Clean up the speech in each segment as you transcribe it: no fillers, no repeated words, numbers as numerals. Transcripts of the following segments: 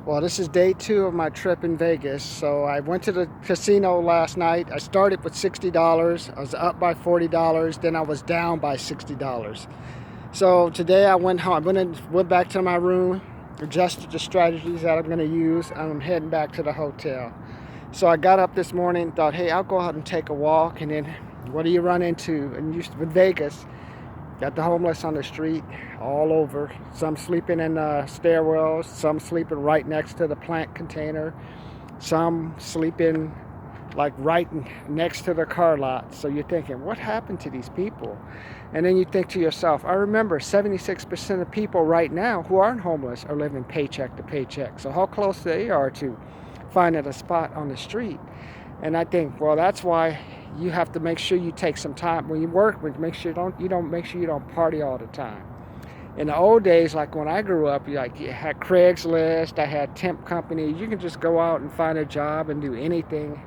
Well, this is day 2 of my trip in Vegas. So I went to the casino last night. I started with $60. I was up by $40. Then I was down by $60. So today I went home. Went back to my room, adjusted the strategies that I'm going to use. I'm heading back to the hotel. So I got up this morning, thought, hey, I'll go out and take a walk. And then what do you run into? And with Vegas, got the homeless on the street all over. Some sleeping in stairwells, some sleeping right next to the plant container, some sleeping like right next to the car lot. So you're thinking, what happened to these people? And then you think to yourself, I remember 76% of people right now who aren't homeless are living paycheck to paycheck. So how close they are to finding a spot on the street. And I think, well, that's why you have to make sure you take some time when you work. Make sure you don't party all the time. In the old days, like when I grew up, you had Craigslist, I had temp companies. You can just go out and find a job and do anything,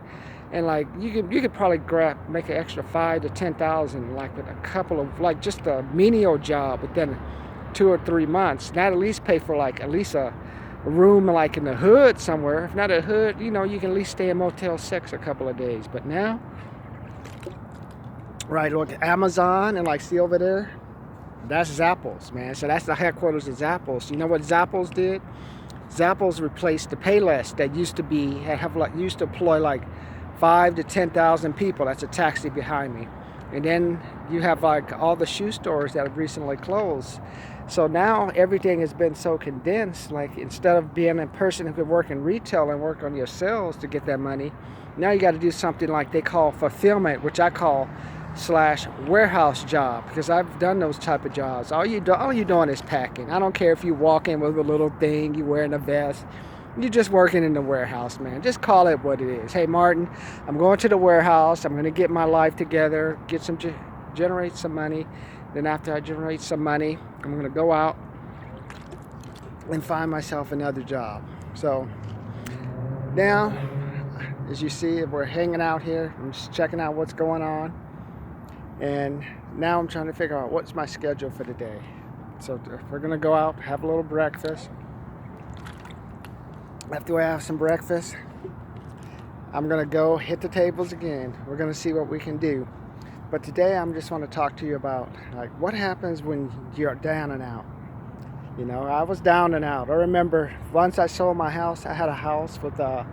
and like you could probably make an extra 5 to 10,000, like with a couple of just a menial job within 2 or 3 months. And that at least pay for at least a room like in the hood somewhere. If not a hood, you can at least stay in Motel 6 a couple of days. But now, right, look at Amazon and see over there, that's Zappos, man. So that's the headquarters of Zappos. You know what Zappos did? Zappos replaced the Payless that used to employ 5 to 10,000 people. That's a taxi behind me. And then you have all the shoe stores that have recently closed. So now everything has been so condensed. Instead of being a person who could work in retail and work on your sales to get that money, now you got to do something they call fulfillment, which I call /warehouse job, because I've done those type of jobs. All you're doing is packing. I don't care if you walk in with a little thing, you wearing a vest. You're just working in the warehouse, man. Just call it what it is. Hey, Martin, I'm going to the warehouse. I'm going to get my life together, generate some money. Then after I generate some money, I'm going to go out and find myself another job. So now, as you see, we're hanging out here. I'm just checking out what's going on. And now I'm trying to figure out what's my schedule for the day. So we're going to go out, have a little breakfast. After I have some breakfast, I'm going to go hit the tables again. We're going to see what we can do. But today I'm just want to talk to you about what happens when you're down and out. I was down and out. I remember once I sold my house. I had a house with a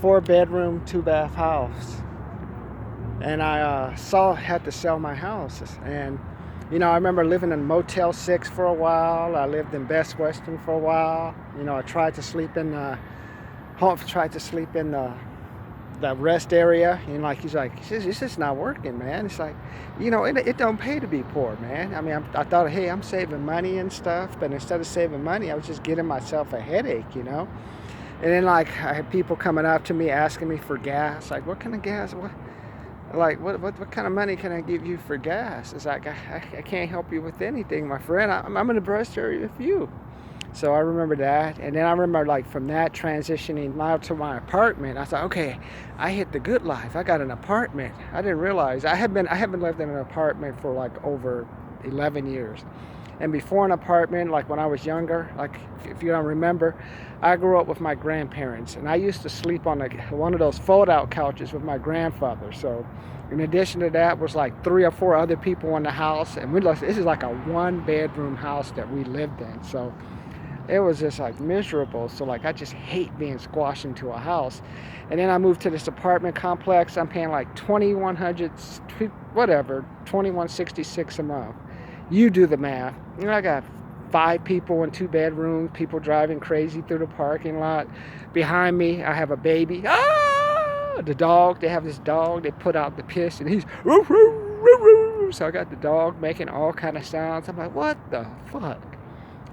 4-bedroom, 2-bath house. And I had to sell my house. And I remember living in Motel 6 for a while. I lived in Best Western for a while. I tried to sleep in the rest area. He's like, this is not working, man. It's it don't pay to be poor, man. I mean, I thought, hey, I'm saving money and stuff. But instead of saving money, I was just getting myself a headache, And then I had people coming up to me asking me for gas. What kind of gas? What kind of money can I give you for gas? It's I can't help you with anything, my friend. I'm in the breast area with you. So I remember that. And then I remember from that transitioning now to my apartment. I thought, okay, I hit the good life. I got an apartment. I didn't realize I haven't lived in an apartment for over 11 years. And before an apartment, when I was younger, if you don't remember, I grew up with my grandparents, and I used to sleep on one of those fold-out couches with my grandfather. So in addition to that was 3 or 4 other people in the house, and this is a 1-bedroom house that we lived in. So it was just miserable. So I just hate being squashed into a house. And then I moved to this apartment complex. I'm paying $2,166 a month. You do the math. I got 5 people in 2 bedrooms, people driving crazy through the parking lot. Behind me, I have a baby. Ah! The dog, they have this dog, they put out the piss, and he's woof, woof, woof, woof. So I got the dog making all kind of sounds. I'm like, what the fuck?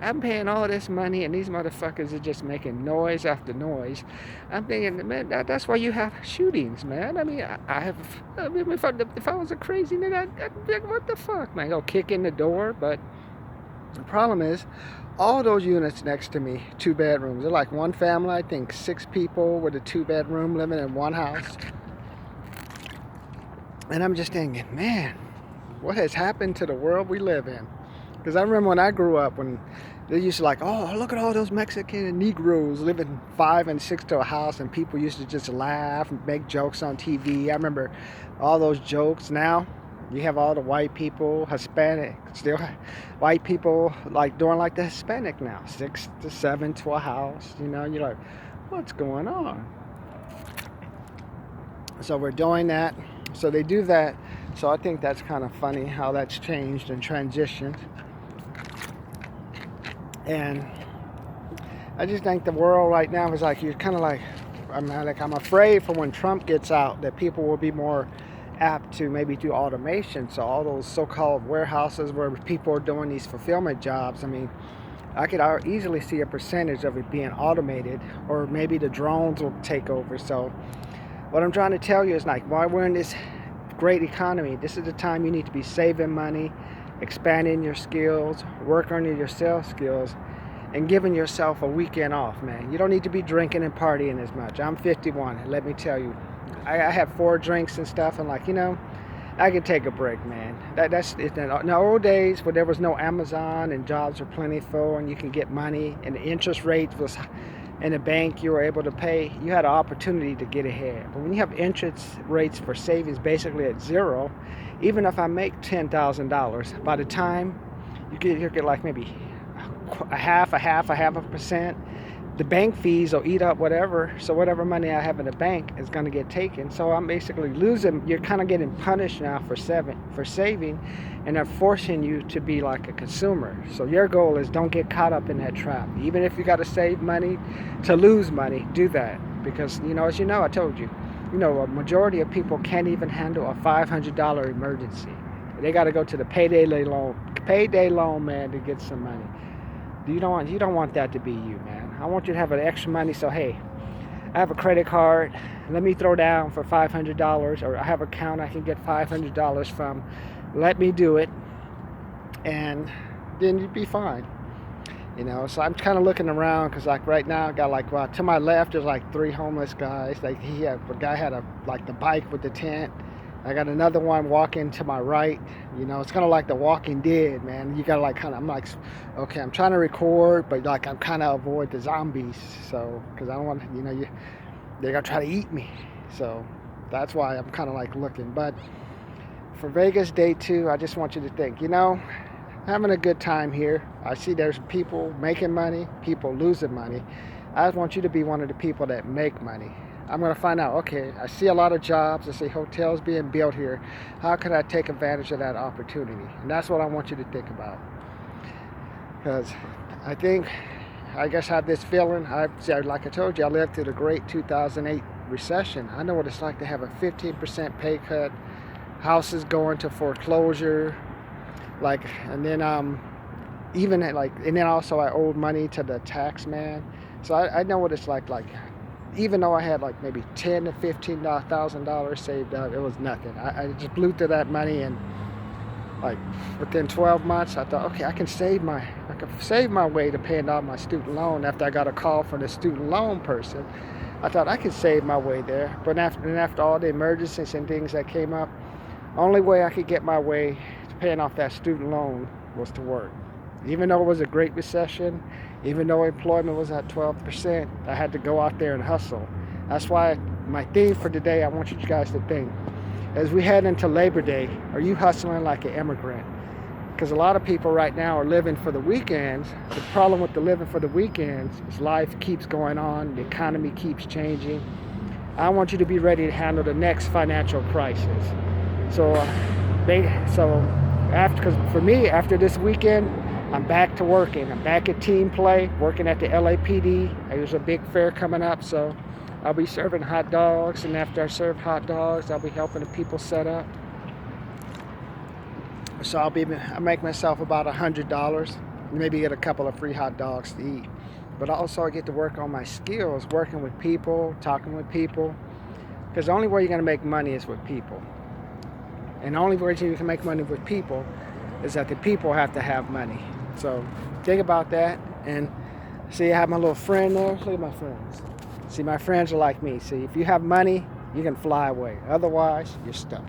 I'm paying all this money, and these motherfuckers are just making noise after noise. I'm thinking, man, that's why you have shootings, man. I mean, if I was a crazy nigga, I'd what the fuck, man? Go kick in the door. But the problem is, all those units next to me, 2 bedrooms, they're one family, I think 6 people with a 2-bedroom living in one house. And I'm just thinking, man, what has happened to the world we live in? Because I remember when I grew up, when They used to like, oh, look at all those Mexican and Negroes living 5 and 6 to a house, and people used to just laugh and make jokes on TV. I remember all those jokes. Now you have all the white people, Hispanic, still white people like doing like the Hispanic now, 6 to 7 to a house. You're like, what's going on? So we're doing that. So they do that. So I think that's kind of funny how that's changed and transitioned. And I just think the world right now is like, you're kind of like, I'm afraid for when Trump gets out that people will be more apt to maybe do automation. So all those so-called warehouses where people are doing these fulfillment jobs, I mean, I could easily see a percentage of it being automated, or maybe the drones will take over. So what I'm trying to tell you is, like, while we're in this great economy, this is the time you need to be saving money, expanding your skills, working on your sales skills, and giving yourself a weekend off, man. You don't need to be drinking and partying as much. I'm 51, and let me tell you, I have 4 drinks and stuff, and like, I could take a break, man. That's in the old days when there was no Amazon and jobs were plentiful and you can get money and the interest rate was in the bank, you were able to pay, you had an opportunity to get ahead. But when you have interest rates for savings basically at zero, even if I make $10,000, by the time you get like maybe a half a percent, the bank fees will eat up whatever. So whatever money I have in the bank is going to get taken. So I'm basically losing. You're kind of getting punished now for saving, and they're forcing you to be like a consumer. So your goal is, don't get caught up in that trap. Even if you got to save money to lose money, do that. Because, as you know, I told you, a majority of people can't even handle a $500 emergency. They got to go to the payday loan, man, to get some money. You don't want that to be you, man. I want you to have an extra money. So, hey, I have a credit card. Let me throw down for $500, or I have an account I can get $500 from. Let me do it, and then you'd be fine. So I'm kind of looking around, because like right now I got to my left there's like 3 homeless guys. Like a guy had the bike with the tent. I got another one walking to my right. It's kind of like The Walking Dead, man. You gotta I'm like, okay, I'm trying to record, but like I'm kind of avoid the zombies. So, because I don't want, they're gonna try to eat me. So that's why I'm kind of like looking. But for Vegas day 2, I just want you to think, having a good time here. I see there's people making money, people losing money. I just want you to be one of the people that make money. I'm going to find out, okay, I see a lot of jobs, I see hotels being built here. How can I take advantage of that opportunity? And that's what I want you to think about. Because I have this feeling, like I told you, I lived through the great 2008 recession. I know what it's like to have a 15% pay cut, houses going to foreclosure, and then also I owed money to the tax man. So I know what it's like even though I had like maybe $10,000 to $15,000 saved up, it was nothing. I just blew through that money, and like within 12 months, I thought, okay, I can save my way to paying off my student loan. After I got a call from the student loan person, I thought I could save my way there. But after all the emergencies and things that came up, only way I could get my way to paying off that student loan was to work. Even though it was a great recession, even though employment was at 12%, I had to go out there and hustle. That's why my theme for today, I want you guys to think, as we head into Labor Day, are you hustling like an immigrant? Because a lot of people right now are living for the weekends. The problem with the living for the weekends is life keeps going on, the economy keeps changing. I want you to be ready to handle the next financial crisis. Because for me, after this weekend, I'm back to working. I'm back at Team Play, working at the LAPD. There's a big fair coming up, so I'll be serving hot dogs, and after I serve hot dogs, I'll be helping the people set up. So I make myself about $100, maybe get a couple of free hot dogs to eat. But also I get to work on my skills, working with people, talking with people, because the only way you're going to make money is with people. And the only way you can make money with people is that the people have to have money. So think about that, and see, I have my little friend there. Look at my friends. See, my friends are like me. See, if you have money, you can fly away. Otherwise, you're stuck.